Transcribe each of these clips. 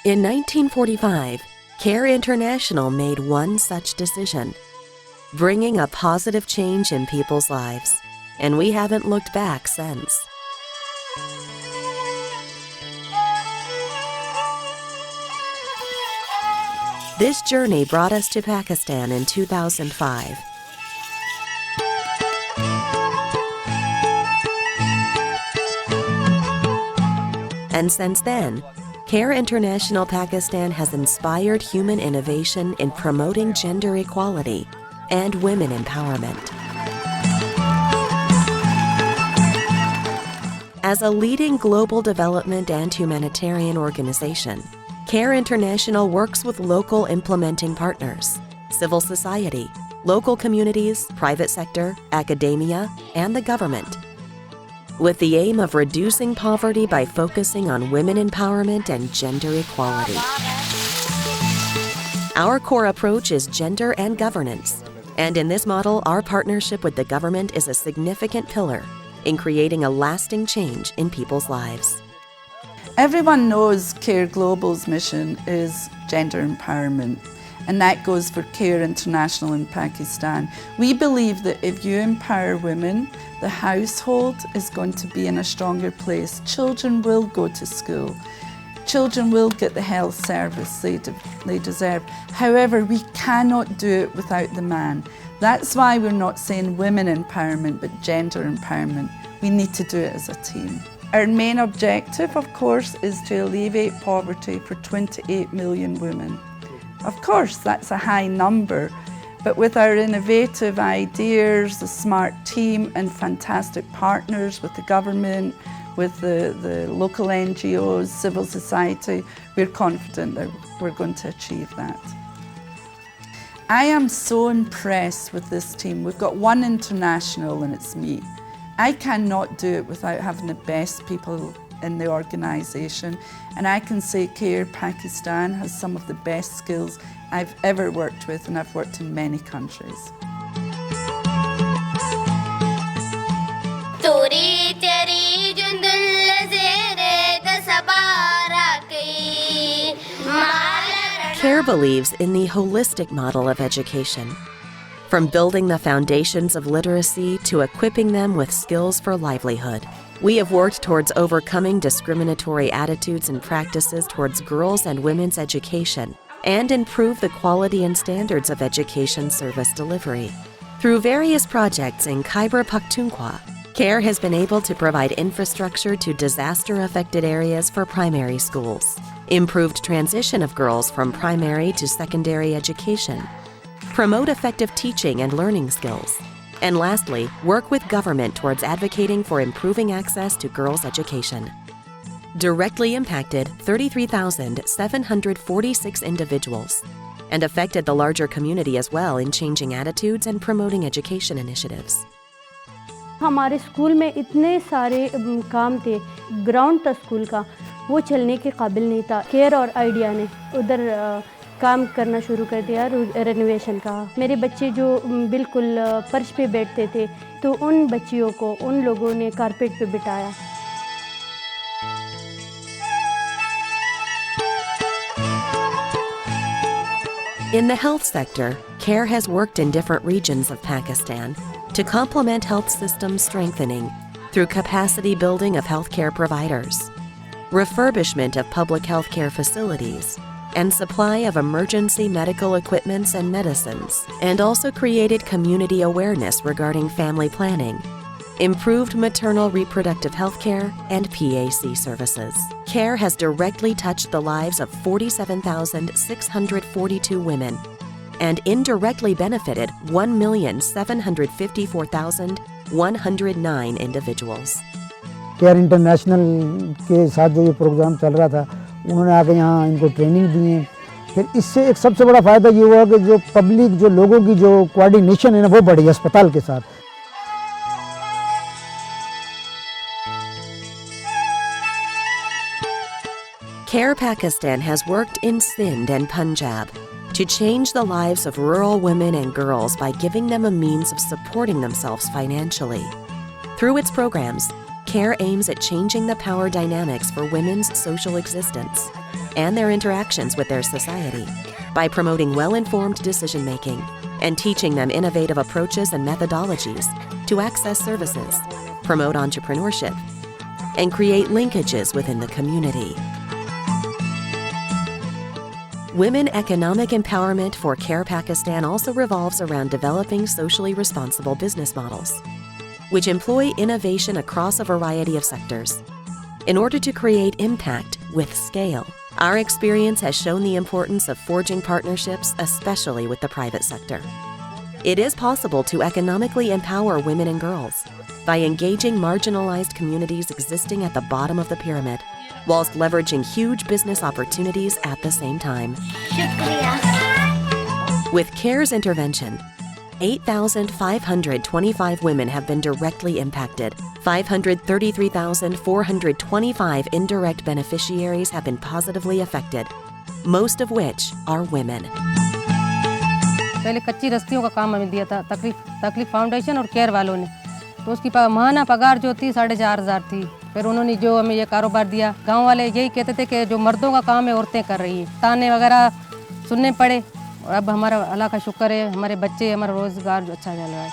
In 1945, Care International made one such decision, bringing a positive change in people's lives, and we haven't looked back since. This journey brought us to Pakistan in 2005. And since then, Care International Pakistan has inspired human innovation in promoting gender equality and women empowerment. As a leading global development and humanitarian organization, Care International works with local implementing partners, civil society, local communities, private sector, academia, and the government, with the aim of reducing poverty by focusing on women empowerment and gender equality. Our core approach is gender and governance, and in this model, our partnership with the government is a significant pillar in creating a lasting change in people's lives. Everyone knows Care Global's mission is gender empowerment, and that goes for Care International in Pakistan. We believe that if you empower women, the household is going to be in a stronger place. Children will go to school. Children will get the health service they deserve. However, we cannot do it without the man. That's why we're not saying women empowerment, but gender empowerment. We need to do it as a team. Our main objective, of course, is to alleviate poverty for 28 million women. Of course, that's a high number, but with our innovative ideas, the smart team, and fantastic partners with the government, with the local NGOs, civil society, we're confident that we're going to achieve that. I am so impressed with this team. We've got one international, and it's me. I cannot do it without having the best people in the organisation, and I can say Care Pakistan has some of the best skills I've ever worked with, and I've worked in many countries. Care believes in the holistic model of education, from building the foundations of literacy to equipping them with skills for livelihood. We have worked towards overcoming discriminatory attitudes and practices towards girls' and women's education and improve the quality and standards of education service delivery. Through various projects in Khyber Pakhtunkhwa, Care has been able to provide infrastructure to disaster-affected areas for primary schools, improved transition of girls from primary to secondary education, promote effective teaching and learning skills, and lastly, work with government towards advocating for improving access to girls' education. Directly impacted 33,746 individuals and affected the larger community as well in changing attitudes and promoting education initiatives. हमारे school में इतने सारे काम थे, ground था school का, वो चलने के काबिल नहीं था। केयर और आइडिया ने उधर काम करना शुरू कर दिया रेनोवेशन का। मेरे बच्चे जो बिल्कुल फर्श पे बैठते थे, तो उन बच्चियों को उन लोगों ने कारपेट पे बिठाया। In the health sector, Care has worked in different regions of Pakistan to complement health system strengthening through capacity building of healthcare providers, refurbishment of public healthcare facilities, and supply of emergency medical equipments and medicines, and also created community awareness regarding family planning, improved maternal reproductive health care, and PAC services. Care has directly touched the lives of 47,642 women and indirectly benefited 1,754,109 individuals. Care international के साथ जो ये programme चल रहा था, उन्होंने आके यहाँ इनको ट्रेनिंग दी है। फिर इससे एक सबसे बड़ा फ़ायदा ये हुआ कि जो पब्लिक, जो लोगों की जो कोऑर्डिनेशन है ना, वो बढ़ी अस्पताल के साथ। Care Pakistan has worked in Sindh and Punjab to change the lives of rural women and girls by giving them a means of supporting themselves financially. Through its programs, Care aims at changing the power dynamics for women's social existence and their interactions with their society by promoting well-informed decision-making and teaching them innovative approaches and methodologies to access services, promote entrepreneurship, and create linkages within the community. Women economic empowerment for CARE Pakistan also revolves around developing socially responsible business models, which employ innovation across a variety of sectors. In order to create impact with scale, our experience has shown the importance of forging partnerships, especially with the private sector. It is possible to economically empower women and girls by engaging marginalized communities existing at the bottom of the pyramid, whilst leveraging huge business opportunities at the same time. With CARE's intervention, 8,525 women have been directly impacted. 533,425 indirect beneficiaries have been positively affected, most of which are women. पहले कच्ची रस्तियों का काम हमें दिया था तकलीफ foundation और care वालों ने, तो उसकी माहाना पगार जो थी 4,500 थी। फिर उन्होंने जो हमें ये कारोबार दिया, गांव वाले यही कहते थे कि जो मर्दों का काम है औरतें कर रही हैं, ताने वगैरह सुनने पड़े। और अब हमारा अल्लाह का शुक्र है, हमारे बच्चे, हमारा रोजगार अच्छा चल रहा है।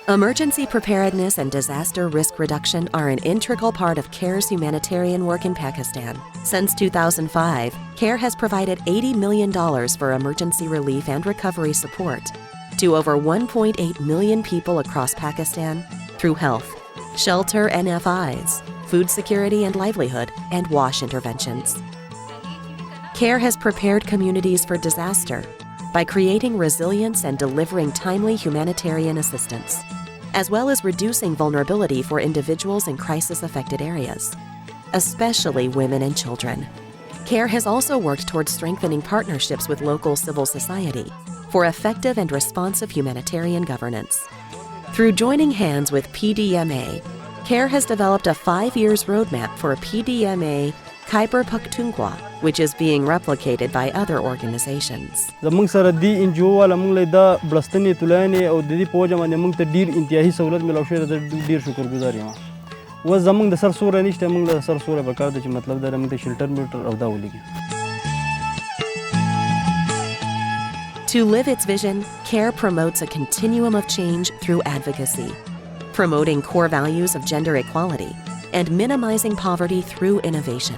Emergency preparedness and disaster risk reduction are an integral part of CARE's humanitarian work in Pakistan. Since 2005, CARE has provided $80 million for emergency relief and recovery support to over 1.8 million people across Pakistan through health, shelter NFIs, food security and livelihood, and WASH interventions. CARE has prepared communities for disaster by creating resilience and delivering timely humanitarian assistance, as well as reducing vulnerability for individuals in crisis-affected areas, especially women and children. CARE has also worked towards strengthening partnerships with local civil society for effective and responsive humanitarian governance. Through joining hands with PDMA, CARE has developed a 5-year roadmap for PDMA Khyber Pakhtunkhwa, which is being replicated by other organizations. Zamung saradi injo wala mung leda blastani tulane au didi poja mane mung ta dir intiyahi sahulat milawshe da dir शुक्रगुजार यहाँ वो zamung da sar sura निश्ते mung da sar sura Bakar the मतलब da mung ta shelter milter avda Holi To live its vision, CARE promotes a continuum of change through advocacy, promoting core values of gender equality and minimizing poverty through innovation.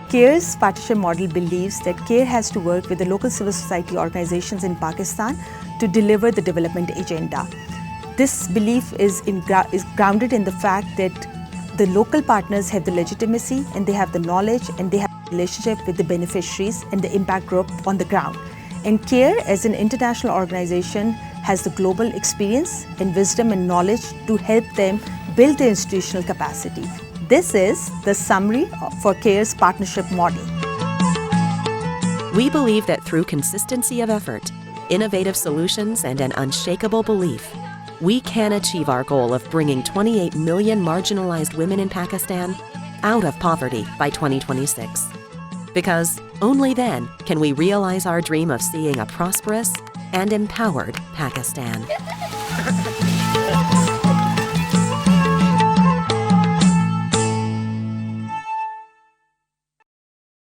CARE's partnership model believes that CARE has to work with the local civil society organizations in Pakistan to deliver the development agenda. This belief is grounded in the fact that the local partners have the legitimacy and they have the knowledge and they have a relationship with the beneficiaries and the impact group on the ground. And CARE as an international organization has the global experience and wisdom and knowledge to help them build their institutional capacity. This is the summary for CARE's partnership model. We believe that through consistency of effort, innovative solutions, and an unshakable belief, we can achieve our goal of bringing 28 million marginalized women in Pakistan out of poverty by 2026. Because only then can we realize our dream of seeing a prosperous and empowered Pakistan.